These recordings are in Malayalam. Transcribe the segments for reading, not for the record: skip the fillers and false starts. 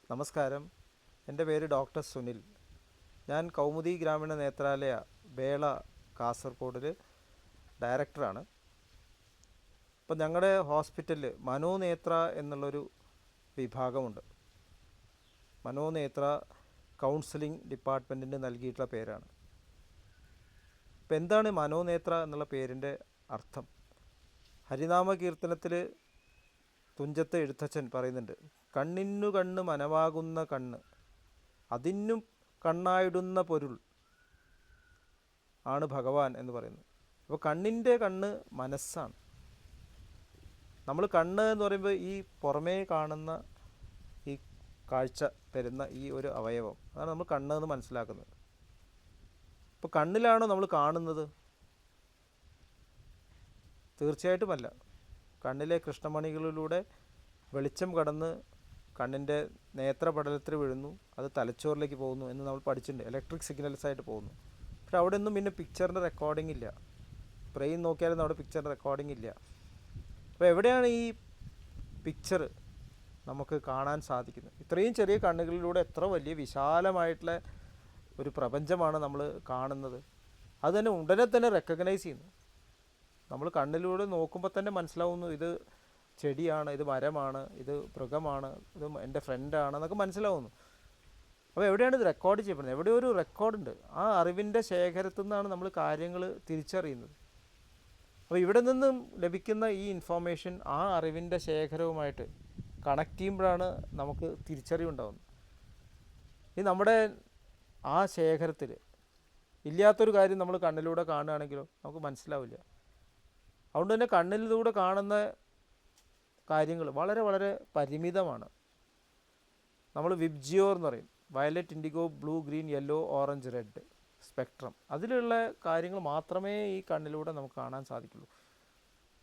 നമസ്കാരം. എൻ്റെ പേര് ഡോക്ടർ സുനിൽ. ഞാൻ കൗമുദി ഗ്രാമീണ നേത്രാലയ ബേള കാസർഗോഡിൽ ഡയറക്ടറാണ്. ഇപ്പം ഞങ്ങളുടെ ഹോസ്പിറ്റലിൽ മനോനേത്ര എന്നുള്ളൊരു വിഭാഗമുണ്ട്. മനോനേത്ര കൗൺസിലിംഗ് ഡിപ്പാർട്ട്മെൻറ്റിന് നൽകിയിട്ടുള്ള പേരാണ്. ഇപ്പം എന്താണ് മനോനേത്ര എന്നുള്ള പേരിൻ്റെ അർത്ഥം? ഹരിനാമ കീർത്തനത്തിൽ തുഞ്ചത്ത് എഴുത്തച്ഛൻ പറയുന്നുണ്ട്, കണ്ണിനു കണ്ണ് മനവാകുന്ന കണ്ണ്, അതിനും കണ്ണായിടുന്ന പൊരുൾ ആണ് ഭഗവാൻ എന്ന് പറയുന്നത്. അപ്പോൾ കണ്ണിൻ്റെ കണ്ണ് മനസ്സാണ്. നമ്മൾ കണ്ണ് എന്ന് പറയുമ്പോൾ ഈ പുറമേ കാണുന്ന ഈ കാഴ്ച തരുന്ന ഈ ഒരു അവയവം, അതാണ് നമ്മൾ കണ്ണ് എന്ന് മനസ്സിലാക്കുന്നത്. ഇപ്പോൾ കണ്ണിലാണോ നമ്മൾ കാണുന്നത്? തീർച്ചയായിട്ടുമല്ല. കണ്ണിലെ കൃഷ്ണമണികളിലൂടെ വെളിച്ചം കടന്ന് കണ്ണിൻ്റെ നേത്രപടലത്തിൽ വീഴുന്നു, അത് തലച്ചോറിലേക്ക് പോകുന്നു എന്ന് നമ്മൾ പഠിച്ചിട്ടുണ്ട്. ഇലക്ട്രിക് സിഗ്നൽസ് ആയിട്ട് പോകുന്നു. പക്ഷെ അവിടെ ഒന്നും പിന്നെ പിക്ചറിൻ്റെ റെക്കോർഡിംഗ് ഇല്ല. ബ്രെയിൻ നോക്കിയാലും അവിടെ പിക്ചറിൻ്റെ റെക്കോർഡിംഗ് ഇല്ല. അപ്പോൾ എവിടെയാണ് ഈ പിക്ചർ നമുക്ക് കാണാൻ സാധിക്കുന്നത്? ഇത്രയും ചെറിയ കണ്ണുകളിലൂടെ എത്ര വലിയ വിശാലമായിട്ടുള്ള ഒരു പ്രപഞ്ചമാണ് നമ്മൾ കാണുന്നത്. അത് തന്നെ ഉടനെ തന്നെ റെക്കഗ്നൈസ് ചെയ്യുന്നു. നമ്മൾ കണ്ണിലൂടെ നോക്കുമ്പോൾ തന്നെ മനസ്സിലാവുന്നു, ഇത് ചെടിയാണ്, ഇത് മരമാണ്, ഇത് മൃഗമാണ്, ഇത് എൻ്റെ ഫ്രണ്ടാണ് എന്നൊക്കെ മനസ്സിലാവുന്നു. അപ്പോൾ എവിടെയാണ് ഇത് റെക്കോർഡ് ചെയ്യപ്പെടുന്നത്? എവിടെ ഒരു റെക്കോർഡുണ്ട്. ആ അറിവിൻ്റെ ശേഖരത്തു നിന്നാണ് നമ്മൾ കാര്യങ്ങൾ തിരിച്ചറിയുന്നത്. അപ്പോൾ ഇവിടെ നിന്നും ലഭിക്കുന്ന ഈ ഇൻഫോർമേഷൻ ആ അറിവിൻ്റെ ശേഖരവുമായിട്ട് കണക്ട് ചെയ്യുമ്പോഴാണ് നമുക്ക് തിരിച്ചറിവുണ്ടാകുന്നത്. ഈ നമ്മുടെ ആ ശേഖരത്തിൽ ഇല്ലാത്തൊരു കാര്യം നമ്മൾ കണ്ണിലൂടെ കാണുകയാണെങ്കിലോ നമുക്ക് മനസ്സിലാവില്ല. അതുകൊണ്ട് തന്നെ കണ്ണിലൂടെ കാണുന്ന കാര്യങ്ങൾ വളരെ വളരെ പരിമിതമാണ്. നമ്മൾ വിബ്ജിയോർ എന്ന് പറയും, violet, IndiGo, blue, green, yellow, orange, red spectrum. അതിലുള്ള കാര്യങ്ങൾ മാത്രമേ ഈ കണ്ണിലൂടെ നമുക്ക് കാണാൻ സാധിക്കുള്ളൂ.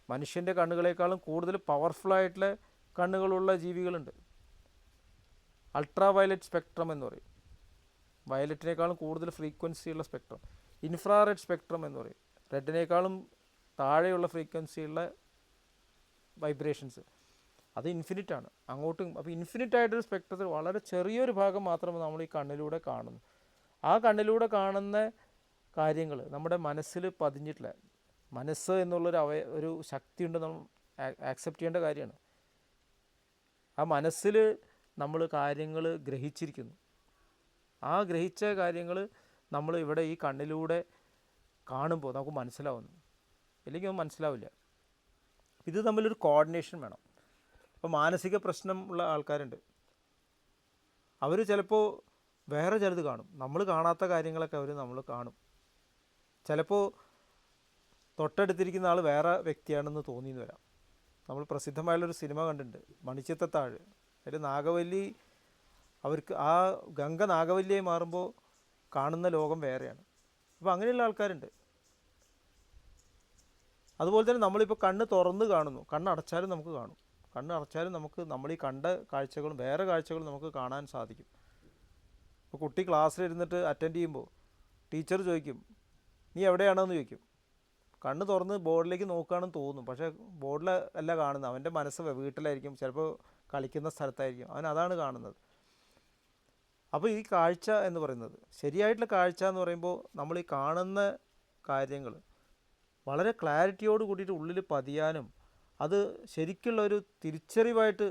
മനുഷ്യൻ്റെ കണ്ണുകളേക്കാളും കൂടുതൽ പവർഫുള്ളായിട്ടുള്ള കണ്ണുകളുള്ള ജീവികളുണ്ട്. അൾട്രാ വയലറ്റ് സ്പെക്ട്രം എന്ന് പറയും. വയലറ്റിനേക്കാളും കൂടുതൽ ഫ്രീക്വൻസിയുള്ള സ്പെക്ട്രം. ഇൻഫ്രാറെഡ് സ്പെക്ട്രം എന്ന് പറയും. റെഡിനേക്കാളും താഴെയുള്ള ഫ്രീക്വൻസിയുള്ള വൈബ്രേഷൻസ്. അത് ഇൻഫിനിറ്റാണ് അങ്ങോട്ടും. അപ്പോൾ ഇൻഫിനിറ്റായിട്ടൊരു സ്പെക്ട്രത്തിൽ വളരെ ചെറിയൊരു ഭാഗം മാത്രമേ നമ്മൾ ഈ കണ്ണിലൂടെ കാണുന്നു. ആ കണ്ണിലൂടെ കാണുന്ന കാര്യങ്ങൾ നമ്മുടെ മനസ്സിൽ പതിഞ്ഞിട്ടില്ല. മനസ്സ് എന്നുള്ളൊരു ഒരു ശക്തി ഉണ്ട്, നമ്മൾ ആക്സെപ്റ്റ് ചെയ്യേണ്ട കാര്യമാണ്. ആ മനസ്സിൽ നമ്മൾ കാര്യങ്ങൾ ഗ്രഹിച്ചിരിക്കുന്നു. ആ ഗ്രഹിച്ച കാര്യങ്ങൾ നമ്മൾ ഇവിടെ ഈ കണ്ണിലൂടെ കാണുമ്പോൾ നമുക്ക് മനസ്സിലാവുന്നു. ഇല്ലെങ്കിൽ അത് മനസ്സിലാവില്ല. ഇത് തമ്മിലൊരു കോർഡിനേഷൻ വേണം. ഇപ്പോൾ മാനസിക പ്രശ്നമുള്ള ആൾക്കാരുണ്ട്. അവർ ചിലപ്പോൾ വേറെ ചിലത് കാണും, നമ്മൾ കാണാത്ത കാര്യങ്ങളൊക്കെ നമ്മൾ കാണും. ചിലപ്പോൾ തൊട്ടടുത്തിരിക്കുന്ന ആൾ വേറെ വ്യക്തിയാണെന്ന് തോന്നിയെന്ന് വരാം. നമ്മൾ പ്രസിദ്ധമായുള്ളൊരു സിനിമ കണ്ടിട്ടുണ്ട്, മണിച്ചിത്രത്താഴ്. അതിൽ നാഗവല്ലി, അവർക്ക് ആ ഗംഗ നാഗവല്ലിയായി മാറുമ്പോൾ കാണുന്ന ലോകം വേറെയാണ്. അപ്പോൾ അങ്ങനെയുള്ള ആൾക്കാരുണ്ട്. അതുപോലെ തന്നെ നമ്മളിപ്പോൾ കണ്ണ് തുറന്ന് കാണുന്നു, കണ്ണടച്ചാലും നമുക്ക് കാണും. കണ്ണടച്ചാലും നമുക്ക് നമ്മൾ ഈ കണ്ട കാഴ്ചകളും വേറെ കാഴ്ചകളും നമുക്ക് കാണാൻ സാധിക്കും. ഇപ്പോൾ കുട്ടി ക്ലാസ്സിലിരുന്നിട്ട് അറ്റൻഡ് ചെയ്യുമ്പോൾ ടീച്ചർ ചോദിക്കും, നീ എവിടെയാണെന്ന് ചോദിക്കും. കണ്ണ് തുറന്ന് ബോർഡിലേക്ക് നോക്കുകയാണെന്ന് തോന്നും, പക്ഷേ ബോർഡിൽ അല്ല കാണുന്നത്. അവൻ്റെ മനസ്സ് വീട്ടിലായിരിക്കും, ചിലപ്പോൾ കളിക്കുന്ന സ്ഥലത്തായിരിക്കും, അവൻ അതാണ് കാണുന്നത്. അപ്പോൾ ഈ കാഴ്ച എന്ന് പറയുന്നത്, ശരിയായിട്ടുള്ള കാഴ്ച എന്ന് പറയുമ്പോൾ നമ്മൾ ഈ കാണുന്ന കാര്യങ്ങൾ വളരെ ക്ലാരിറ്റിയോട് കൂടിയിട്ട് ഉള്ളിൽ പതിയാനും അത് ശരിക്കുള്ളൊരു തിരിച്ചറിവായിട്ട്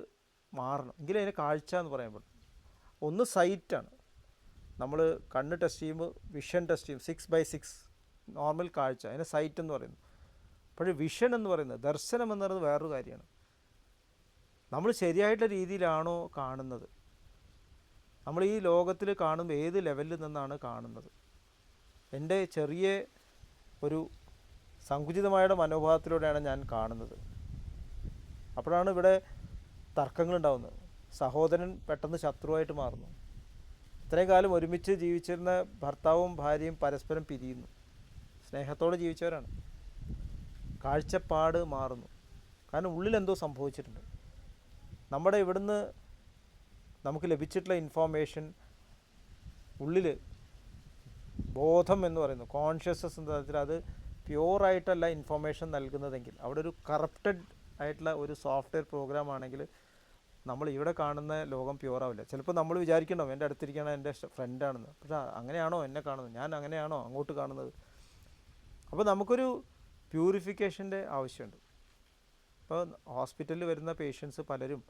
മാറണം, എങ്കിലേ അതിനെ കാഴ്ച എന്ന് പറയാൻ പറ്റും. ഒന്ന് സൈറ്റാണ്. നമ്മൾ കണ്ണ് ടെസ്റ്റ് ചെയ്യുമ്പോൾ വിഷൻ ടെസ്റ്റ് ചെയ്യും, 6/6 നോർമൽ കാഴ്ച, അതിനെ സൈറ്റ് എന്ന് പറയുന്നു. പക്ഷേ വിഷൻ എന്ന് പറയുന്നത്, ദർശനം എന്ന് പറയുന്നത് വേറൊരു കാര്യമാണ്. നമ്മൾ ശരിയായിട്ടുള്ള രീതിയിലാണോ കാണുന്നത്? നമ്മൾ ഈ ലോകത്തിൽ കാണുമ്പോൾ ഏത് ലെവലിൽ നിന്നാണ് കാണുന്നത്? എൻ്റെ ചെറിയ ഒരു സങ്കുചിതമായ മനോഭാവത്തിലൂടെയാണ് ഞാൻ കാണുന്നത്. അപ്പോഴാണ് ഇവിടെ തർക്കങ്ങളുണ്ടാകുന്നത്. സഹോദരൻ പെട്ടെന്ന് ശത്രുവായിട്ട് മാറുന്നു. ഇത്രയും കാലം ഒരുമിച്ച് ജീവിച്ചിരുന്ന ഭർത്താവും ഭാര്യയും പരസ്പരം പിരിയുന്നു. സ്നേഹത്തോടെ ജീവിച്ചവരാണ്. കാഴ്ചപ്പാട് മാറുന്നു. കാരണം ഉള്ളിലെന്തോ സംഭവിച്ചിട്ടുണ്ട്. നമ്മുടെ ഇവിടുന്ന് നമുക്ക് ലഭിച്ചിട്ടുള്ള ഇൻഫോർമേഷൻ ഉള്ളിൽ ബോധം എന്ന് പറയുന്നു, കോൺഷ്യസ്നസ് എന്ന തരത്തിൽ അത് പ്യുവറായിട്ടല്ല ഇൻഫോർമേഷൻ നൽകുന്നതെങ്കിൽ, അവിടെ ഒരു കറപ്റ്റഡ് ആയിട്ടുള്ള ഒരു സോഫ്റ്റ്വെയർ പ്രോഗ്രാം ആണെങ്കിൽ നമ്മൾ ഇവിടെ കാണുന്ന ലോകം പ്യുവറാവില്ല. ചിലപ്പോൾ നമ്മൾ വിചാരിക്കണ്ടാവും എൻ്റെ അടുത്തിരിക്കണ എൻ്റെ ഫ്രണ്ടാണെന്ന്. പക്ഷേ അങ്ങനെയാണോ എന്നെ കാണുന്നത്, ഞാൻ അങ്ങനെയാണോ അങ്ങോട്ട് കാണുന്നത്? അപ്പോൾ നമുക്കൊരു പ്യൂരിഫിക്കേഷൻ്റെ ആവശ്യമുണ്ട്. ഇപ്പോൾ ഹോസ്പിറ്റലിൽ വരുന്ന പേഷ്യൻസ് പലരും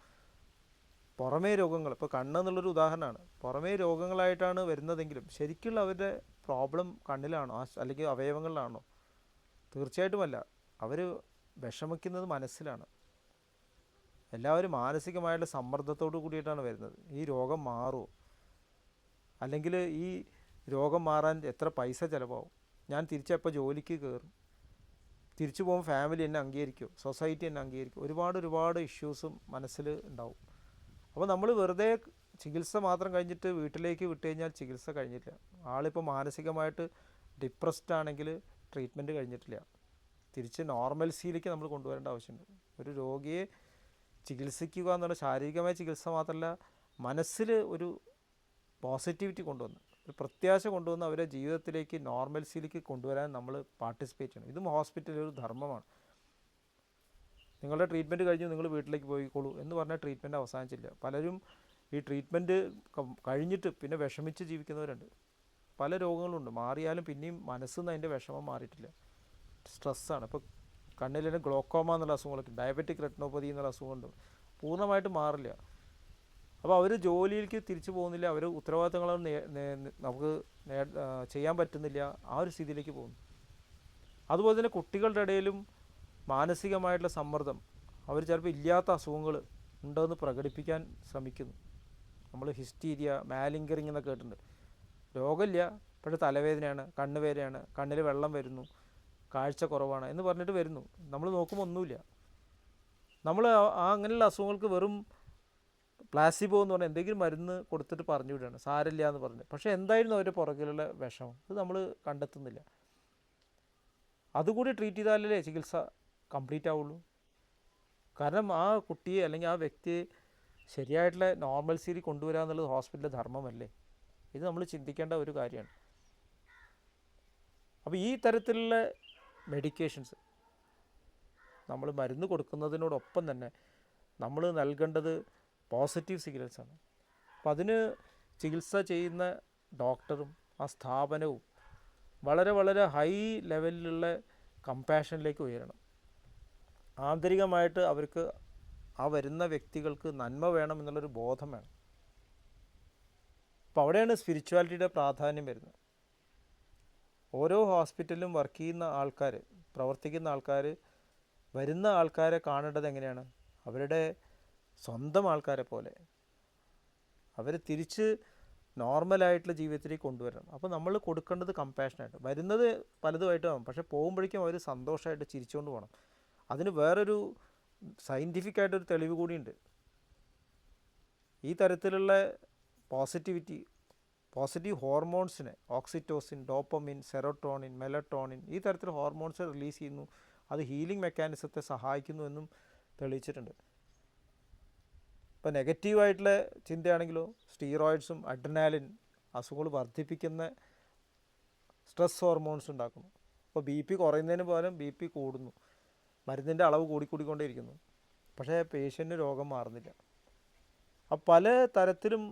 പുറമേ രോഗങ്ങൾ, ഇപ്പോൾ കണ്ണെന്നുള്ളൊരു ഉദാഹരണമാണ്, പുറമേ രോഗങ്ങളായിട്ടാണ് വരുന്നതെങ്കിലും ശരിക്കുള്ള അവരുടെ പ്രോബ്ലം കണ്ണിലാണോ അല്ലെങ്കിൽ അവയവങ്ങളിലാണോ? തീർച്ചയായിട്ടുമല്ല. അവർ വിഷമിക്കുന്നത് മനസ്സിലാണ്. എല്ലാവരും മാനസികമായിട്ടുള്ള സമ്മർദ്ദത്തോടു കൂടിയിട്ടാണ് വരുന്നത്. ഈ രോഗം മാറുമോ, അല്ലെങ്കിൽ ഈ രോഗം മാറാൻ എത്ര പൈസ ചിലവാകും, ഞാൻ തിരിച്ചെപ്പോൾ ജോലിക്ക് കയറും, തിരിച്ചു പോകുമ്പോൾ ഫാമിലി എന്നെ അംഗീകരിക്കുമോ, സൊസൈറ്റി എന്നെ അംഗീകരിക്കും, ഒരുപാട് ഇഷ്യൂസും മനസ്സിൽ ഉണ്ടാവും. അപ്പോൾ നമ്മൾ വെറുതെ ചികിത്സ മാത്രം കഴിഞ്ഞിട്ട് വീട്ടിലേക്ക് വിട്ട് കഴിഞ്ഞാൽ ചികിത്സ കഴിഞ്ഞിട്ടില്ല. ആളിപ്പോൾ മാനസികമായിട്ട് ഡിപ്രസ്ഡ് ആണെങ്കിൽ ട്രീറ്റ്മെൻറ്റ് കഴിഞ്ഞിട്ടില്ല. തിരിച്ച് നോർമൽസിയിലേക്ക് നമ്മൾ കൊണ്ടുവരേണ്ട ആവശ്യമുണ്ട്. ഒരു രോഗിയെ ചികിത്സിക്കുക എന്നുള്ള ശാരീരികമായ ചികിത്സ മാത്രമല്ല, മനസ്സിൽ ഒരു പോസിറ്റിവിറ്റി കൊണ്ടുവന്ന്, ഒരു പ്രത്യാശ കൊണ്ടുവന്ന് അവരെ ജീവിതത്തിലേക്ക് നോർമൽസിയിലേക്ക് കൊണ്ടുവരാൻ നമ്മൾ പാർട്ടിസിപ്പേറ്റ് ചെയ്യണം. ഇതും ഹോസ്പിറ്റലിൽ ഒരു ധർമ്മമാണ്. നിങ്ങളുടെ ട്രീറ്റ്മെൻറ്റ് കഴിഞ്ഞ് നിങ്ങൾ വീട്ടിലേക്ക് പോയിക്കോളൂ എന്ന് പറഞ്ഞാൽ ട്രീറ്റ്മെൻറ്റ് അവസാനിച്ചില്ല. പലരും ഈ ട്രീറ്റ്മെൻറ്റ് കഴിഞ്ഞിട്ട് പിന്നെ വിഷമിച്ച് ജീവിക്കുന്നവരുണ്ട്. പല രോഗങ്ങളുണ്ട്, മാറിയാലും പിന്നെയും മനസ്സിൽ നിന്ന് അതിൻ്റെ വിഷമം മാറിയിട്ടില്ല. സ്ട്രെസ്സാണ്. ഇപ്പോൾ കണ്ണിൽ തന്നെ ഗ്ലോക്കോമ എന്നുള്ള അസുഖങ്ങളൊക്കെ, ഡയബറ്റിക് റെറ്റിനോപ്പതി എന്നുള്ള അസുഖമുണ്ട്, പൂർണ്ണമായിട്ട് മാറില്ല. അപ്പോൾ അവർ ജോലിയിലേക്ക് തിരിച്ചു പോകുന്നില്ല, അവർ ഉത്തരവാദിത്തങ്ങളൊന്നും നമുക്ക് ചെയ്യാൻ പറ്റുന്നില്ല, ആ ഒരു സ്ഥിതിയിലേക്ക് പോകുന്നു. അതുപോലെ തന്നെ കുട്ടികളുടെ ഇടയിലും മാനസികമായിട്ടുള്ള സമ്മർദ്ദം, അവർ ചിലപ്പോൾ ഇല്ലാത്ത അസുഖങ്ങൾ ഉണ്ടെന്ന് പ്രകടിപ്പിക്കാൻ ശ്രമിക്കുന്നു. നമ്മൾ ഹിസ്റ്റീരിയ, മാലിങ്കറിങ് എന്നൊക്കെ കേട്ടിട്ടുണ്ട്. രോഗമില്ല, പക്ഷേ തലവേദനയാണ്, കണ്ണുവേദനയാണ്, കണ്ണിൽ വെള്ളം വരുന്നു, കാഴ്ച കുറവാണ് എന്ന് പറഞ്ഞിട്ട് വരുന്നു. നമ്മൾ നോക്കുമ്പോൾ ഒന്നുമില്ല. നമ്മൾ അങ്ങനെയുള്ള അസുഖങ്ങൾക്ക് വെറും പ്ലാസിബോ എന്ന് പറഞ്ഞാൽ എന്തെങ്കിലും മരുന്ന് കൊടുത്തിട്ട് പറഞ്ഞു വിടുകയാണ്, സാരമില്ല എന്ന് പറഞ്ഞ്. പക്ഷേ എന്തായിരുന്നു അവരുടെ പുറകിലുള്ള വിഷമം, അത് നമ്മൾ കണ്ടെത്തുന്നില്ല. അതുകൂടി ട്രീറ്റ് ചെയ്താലല്ലേ ചികിത്സ കംപ്ലീറ്റ് ആവുള്ളൂ. കാരണം ആ കുട്ടിയെ അല്ലെങ്കിൽ ആ വ്യക്തിയെ ശരിയായിട്ടുള്ള നോർമൽസിയിൽ കൊണ്ടുവരിക എന്നുള്ളത് ഹോസ്പിറ്റലിലെ ധർമ്മമല്ലേ? ഇത് നമ്മൾ ചിന്തിക്കേണ്ട ഒരു കാര്യമാണ്. അപ്പോൾ ഈ തരത്തിലുള്ള മെഡിക്കേഷൻസ് നമ്മൾ മരുന്ന് കൊടുക്കുന്നതിനോടൊപ്പം തന്നെ നമ്മൾ നൽകേണ്ടത് പോസിറ്റീവ് സിഗ്നൽസാണ്. അപ്പോൾ അതിന് ചികിത്സ ചെയ്യുന്ന ഡോക്ടറും ആ സ്ഥാപനവും വളരെ ഹൈ ലെവലിലുള്ള കമ്പാഷനിലേക്ക് ഉയരണം. ആന്തരികമായിട്ട് അവർക്ക് ആ വരുന്ന വ്യക്തികൾക്ക് നന്മ വേണം എന്നുള്ളൊരു ബോധം വേണം. അപ്പോൾ അവിടെയാണ് സ്പിരിച്വാലിറ്റിയുടെ പ്രാധാന്യം വരുന്നത്. ഓരോ ഹോസ്പിറ്റലിലും വർക്ക് ചെയ്യുന്ന ആൾക്കാർ, പ്രവർത്തിക്കുന്ന ആൾക്കാർ, വരുന്ന ആൾക്കാരെ കാണേണ്ടത് എങ്ങനെയാണ്? അവരുടെ സ്വന്തം ആൾക്കാരെ പോലെ. അവർ തിരിച്ച് നോർമലായിട്ടുള്ള ജീവിതത്തിലേക്ക് കൊണ്ടുവരണം. അപ്പോൾ നമ്മൾ കൊടുക്കേണ്ടത് കമ്പാഷനായിട്ട്. വരുന്നത് പലതുമായിട്ടാകും, പക്ഷേ പോകുമ്പോഴേക്കും അവർ സന്തോഷമായിട്ട് ചിരിച്ചുകൊണ്ട് പോകണം. അതിന് വേറൊരു സയൻറ്റിഫിക്കായിട്ടൊരു തെളിവ് കൂടിയുണ്ട്. ഈ തരത്തിലുള്ള പോസിറ്റീവ് ഹോർമോൺസിനെ, ഓക്സിറ്റോസിൻ, ഡോപ്പമിൻ, സെറോട്ടോണിൻ, മെലട്ടോണിൻ, ഈ തരത്തിൽ ഹോർമോൺസ് റിലീസ് ചെയ്യുന്നു. അത് ഹീലിംഗ് മെക്കാനിസത്തെ സഹായിക്കുന്നു എന്നും തെളിയിച്ചിട്ടുണ്ട്. ഇപ്പോൾ നെഗറ്റീവായിട്ടുള്ള ചിന്തയാണെങ്കിലോ സ്റ്റീറോയിഡ്സും അഡ്രിനാലിൻ അസുഖങ്ങൾ വർദ്ധിപ്പിക്കുന്ന സ്ട്രെസ് ഹോർമോൺസ് ഉണ്ടാക്കുന്നു. ഇപ്പോൾ ബി പി കുറയുന്നതിന് പകരം ബി പി കൂടുന്നു, മരുന്നിൻ്റെ അളവ് കൂടിക്കൊണ്ടേയിരിക്കുന്നു. പക്ഷേ പേഷ്യൻ്റ് രോഗം മാറുന്നില്ല. അപ്പോൾ പല തരത്തിലും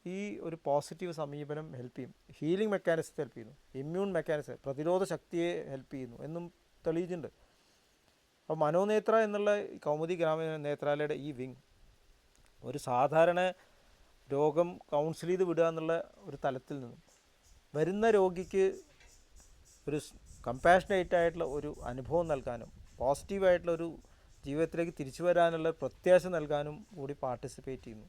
ഈ ഒരു പോസിറ്റീവ് സമീപനം ഹെൽപ്പ് ചെയ്യും. ഹീലിംഗ് മെക്കാനിസത്തെ ഹെൽപ്പ് ചെയ്യുന്നു, ഇമ്മ്യൂൺ മെക്കാനിസം, പ്രതിരോധ ശക്തിയെ ഹെൽപ്പ് ചെയ്യുന്നു എന്നും തെളിയിച്ചിട്ടുണ്ട്. അപ്പോൾ മനോനേത്ര എന്നുള്ള കൗമുദി ഗ്രാമീണ നേത്രാലയയുടെ ഈ വിങ് ഒരു സാധാരണ രോഗം കൗൺസിൽ ചെയ്ത് വിടുക എന്നുള്ള ഒരു തലത്തിൽ നിന്നും വരുന്ന രോഗിക്ക് ഒരു കമ്പാഷനേറ്റ് ആയിട്ടുള്ള ഒരു അനുഭവം നൽകാനും പോസിറ്റീവായിട്ടുള്ള ഒരു ജീവിതത്തിലേക്ക് തിരിച്ചു വരാനുള്ള പ്രത്യാശ നൽകാനും കൂടി പാർട്ടിസിപ്പേറ്റ് ചെയ്യുന്നു.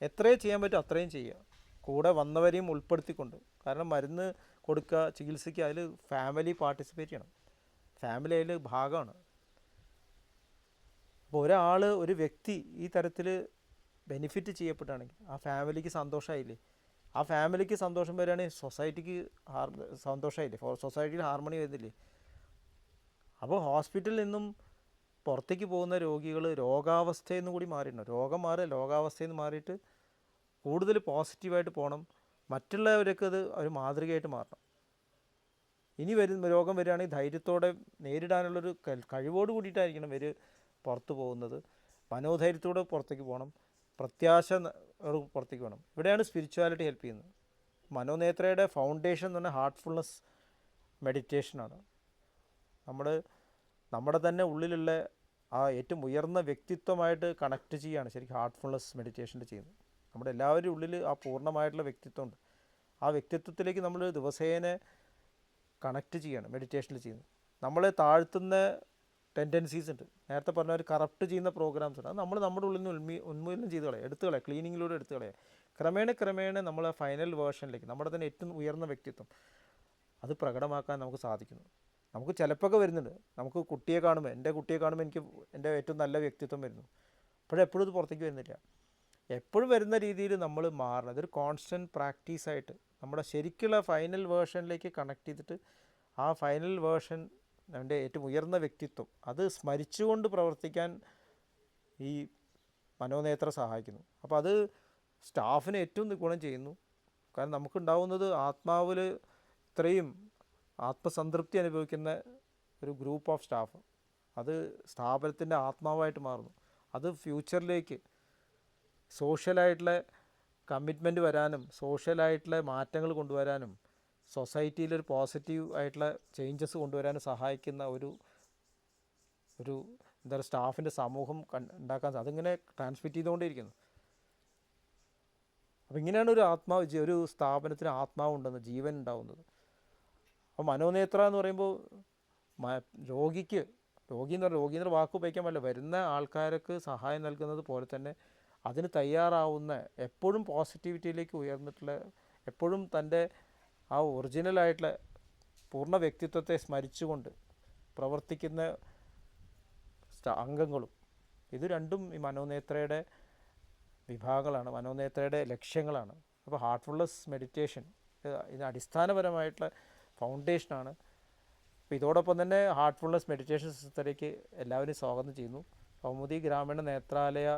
എത്രയും ചെയ്യാൻ പറ്റും അത്രയും ചെയ്യുക, കൂടെ വന്നവരെയും ഉൾപ്പെടുത്തിക്കൊണ്ട്. കാരണം മരുന്ന് കൊടുക്കുക, ചികിത്സിക്കുക, അതിൽ ഫാമിലി പാർട്ടിസിപ്പേറ്റ് ചെയ്യണം. ഫാമിലി അതിൽ ഭാഗമാണ്. അപ്പോൾ ഒരു വ്യക്തി ഈ തരത്തിൽ ബെനിഫിറ്റ് ചെയ്യപ്പെടുകയാണെങ്കിൽ ആ ഫാമിലിക്ക് സന്തോഷമായില്ലേ? ആ ഫാമിലിക്ക് സന്തോഷം വരികയാണെങ്കിൽ സൊസൈറ്റിക്ക് സന്തോഷമായില്ലേ? സൊസൈറ്റിയിൽ ഹാർമണി വരുന്നില്ലേ? അപ്പോൾ ഹോസ്പിറ്റലിൽ നിന്നും പുറത്തേക്ക് പോകുന്ന രോഗികൾ രോഗാവസ്ഥയിൽ നിന്ന് കൂടി മാറിയിട്ടുണ്ട്. രോഗം മാറുക, രോഗാവസ്ഥയിൽ നിന്ന് മാറിയിട്ട് കൂടുതൽ പോസിറ്റീവായിട്ട് പോകണം. മറ്റുള്ളവരൊക്കെ അത് ഒരു മാതൃകയായിട്ട് മാറണം. ഇനി രോഗം വരികയാണെങ്കിൽ ധൈര്യത്തോടെ നേരിടാനുള്ളൊരു കഴിവോട് കൂടിയിട്ടായിരിക്കണം പുറത്ത് പോകുന്നത്. മനോധൈര്യത്തോടെ പുറത്തേക്ക് പോകണം. പ്രത്യാശ പുറത്തേക്ക് വേണം. ഇവിടെയാണ് സ്പിരിച്വാലിറ്റി ഹെൽപ്പ് ചെയ്യുന്നത്. മനോനേത്രയുടെ ഫൗണ്ടേഷൻ എന്ന് പറഞ്ഞാൽ ഹാർട്ട്ഫുൾനെസ് മെഡിറ്റേഷനാണ്. നമ്മുടെ തന്നെ ഉള്ളിലുള്ള ആ ഏറ്റവും ഉയർന്ന വ്യക്തിത്വമായിട്ട് കണക്ട് ചെയ്യുകയാണ് ശരിക്കും ഹാർട്ട്ഫുൾനെസ് മെഡിറ്റേഷനിൽ ചെയ്യുന്നത്. നമ്മുടെ എല്ലാവരുടെ ഉള്ളിൽ ആ പൂർണ്ണമായിട്ടുള്ള വ്യക്തിത്വമുണ്ട്. ആ വ്യക്തിത്വത്തിലേക്ക് നമ്മൾ ദിവസേന കണക്ട് ചെയ്യുകയാണ് മെഡിറ്റേഷനിൽ ചെയ്യുന്നത്. നമ്മളെ താഴ്ത്തുന്ന ടെൻഡൻസീസ് ഉണ്ട്. നേരത്തെ പറഞ്ഞ ഒരു കറപ്റ്റ് ചെയ്യുന്ന പ്രോഗ്രാംസ് ഉണ്ട്. അത് നമ്മുടെ ഉള്ളിൽ നിന്ന് ഉന്മൂലനം ചെയ്ത് കളയുക, എടുത്തു കളയുക, ക്ലീനിങ്ങിലൂടെ എടുത്തു കളയുക. ക്രമേണ നമ്മൾ ആ ഫൈനൽ വേർഷനിലേക്ക് നമ്മുടെ തന്നെ ഏറ്റവും ഉയർന്ന വ്യക്തിത്വം അത് പ്രകടമാക്കാൻ നമുക്ക് സാധിക്കുന്നു. നമുക്ക് ചിലപ്പോൾ വരുന്നുണ്ട്, നമുക്ക് കുട്ടിയെ കാണുമ്പോൾ, എൻ്റെ കുട്ടിയെ കാണുമ്പോൾ എനിക്ക് എൻ്റെ ഏറ്റവും നല്ല വ്യക്തിത്വം വരുന്നു. എപ്പോഴും ഇത് പുറത്തേക്ക് വരുന്നില്ല. എപ്പോഴും വരുന്ന രീതിയിൽ നമ്മൾ മാറണം. അതൊരു കോൺസ്റ്റൻറ്റ് പ്രാക്ടീസായിട്ട് നമ്മുടെ ശരിക്കുള്ള ഫൈനൽ വേർഷനിലേക്ക് കണക്ട് ചെയ്തിട്ട് ആ ഫൈനൽ വേർഷൻ എൻ്റെ ഏറ്റവും ഉയർന്ന വ്യക്തിത്വം അത് സ്മരിച്ചുകൊണ്ട് പ്രവർത്തിക്കാൻ ഈ മനോനേത്ര സഹായിക്കുന്നു. അപ്പോൾ അത് സ്റ്റാഫിന് ഏറ്റവും ഗുണം ചെയ്യുന്നു. കാരണം നമുക്കുണ്ടാവുന്നത് ആത്മാവിൽ ഇത്രയും ആത്മസംതൃപ്തി അനുഭവിക്കുന്ന ഒരു ഗ്രൂപ്പ് ഓഫ് സ്റ്റാഫ്, അത് സ്ഥാപനത്തിൻ്റെ ആത്മാവായിട്ട് മാറുന്നു. അത് ഫ്യൂച്ചറിലേക്ക് സോഷ്യലായിട്ടുള്ള കമ്മിറ്റ്മെൻറ്റ് വരാനും സോഷ്യലായിട്ടുള്ള മാറ്റങ്ങൾ കൊണ്ടുവരാനും സൊസൈറ്റിയിലൊരു പോസിറ്റീവ് ആയിട്ടുള്ള ചേഞ്ചസ് കൊണ്ടുവരാനും സഹായിക്കുന്ന ഒരു എന്താ പറയുക സ്റ്റാഫിൻ്റെ സമൂഹം ഉണ്ടാക്കാൻ അതിങ്ങനെ ട്രാൻസ്മിറ്റ് ചെയ്തുകൊണ്ടേയിരിക്കുന്നു. അപ്പോൾ ഇങ്ങനെയാണ് ഒരു സ്ഥാപനത്തിന് ആത്മാവുണ്ടെന്ന്, ജീവൻ ഉണ്ടാവുന്നത്. അപ്പോൾ മനോനേത്ര എന്ന് പറയുമ്പോൾ രോഗി എന്നൊരു വാക്ക് ഉപയോഗിക്കാൻ പറ്റില്ല. വരുന്ന ആൾക്കാർക്ക് സഹായം നൽകുന്നത് പോലെ തന്നെ അതിന് തയ്യാറാവുന്ന, എപ്പോഴും പോസിറ്റിവിറ്റിയിലേക്ക് ഉയർന്നിട്ടുള്ള, എപ്പോഴും തൻ്റെ ആ ഒറിജിനലായിട്ടുള്ള പൂർണ്ണ വ്യക്തിത്വത്തെ സ്മരിച്ചുകൊണ്ട് പ്രവർത്തിക്കുന്ന അംഗങ്ങളും. ഇത് രണ്ടും ഈ മനോനേത്രയുടെ വിഭാഗങ്ങളാണ്, മനോനേത്രയുടെ ലക്ഷ്യങ്ങളാണ്. അപ്പോൾ ഹാർട്ട്ഫുൾനെസ് മെഡിറ്റേഷൻ ഇതിന് അടിസ്ഥാനപരമായിട്ടുള്ള ഫൗണ്ടേഷനാണ്. അപ്പോൾ ഇതോടൊപ്പം തന്നെ ഹാർട്ട്ഫുൾനെസ് മെഡിറ്റേഷൻ സിസ്റ്റത്തിലേക്ക് എല്ലാവരും സ്വാഗതം ചെയ്യുന്നു. കൗമുദി ഗ്രാമീണ നേത്രാലയ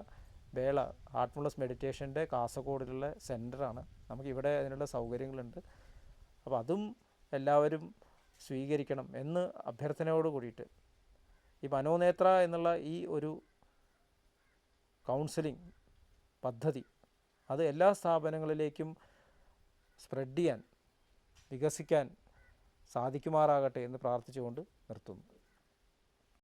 വേള ഹാർട്ട്ഫുൾനെസ് മെഡിറ്റേഷൻ്റെ കാസർഗോഡിലുള്ള സെൻറ്ററാണ്. നമുക്കിവിടെ അതിനുള്ള സൗകര്യങ്ങളുണ്ട്. അപ്പോൾ അതും എല്ലാവരും സ്വീകരിക്കണം എന്ന് അഭ്യർത്ഥനയോട് കൂടിയിട്ട് ഈ മനോനേത്ര എന്നുള്ള ഈ ഒരു കൗൺസിലിംഗ് പദ്ധതി അത് എല്ലാ സ്ഥാപനങ്ങളിലേക്കും സ്പ്രെഡ് ചെയ്യാൻ, വികസിക്കാൻ സാധിക്കുമാറാകട്ടെ എന്ന് പ്രാർത്ഥിച്ചുകൊണ്ട് നിർത്തുന്നു.